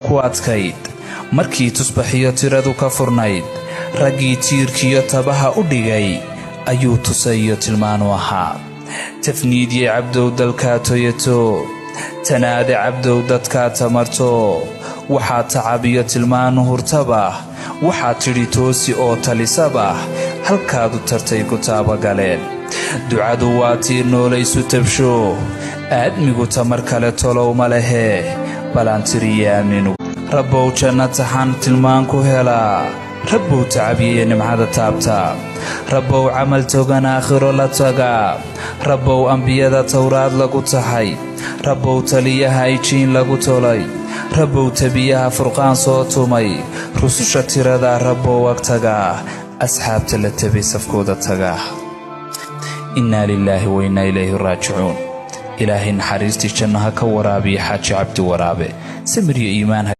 ku adkayd markii tusbaxiyo tiradu ka furnayd raggii tiirkiyo tabaha u dhigay ayuu tusayo tilmaanu ahaa tafniidye cabdow dalkaa toyato tanaade cabdow dadkaa tamarto waxaa tacabiyo tilmaanu hurtaba waxaa tidhi toosi oo talisaba halkaadu tartay ku taabagaleen ducadu waa tiir noolaysu tabsho aadmigu tamar kale tolow ma lehe balaan tiriye aaminu rabbow janna taxan tilmaan ku helaa rabbow tacabiye nimcada taabta rabbow camal togan aakhiro la taga rabbow ambiyada tawraad lagu tahay rabbow taliyaha ijiin lagu tolay rabbow tabiyaha furqaan soo tumay rususha tirada rabbow agtaga asxaabta la tabay safkooda taga inna lillahi wa inna ilayhi raajicuun ilaahay naxariistii jannaha ka waraabiya xaaji cabdi waraabe samir iyo iimaan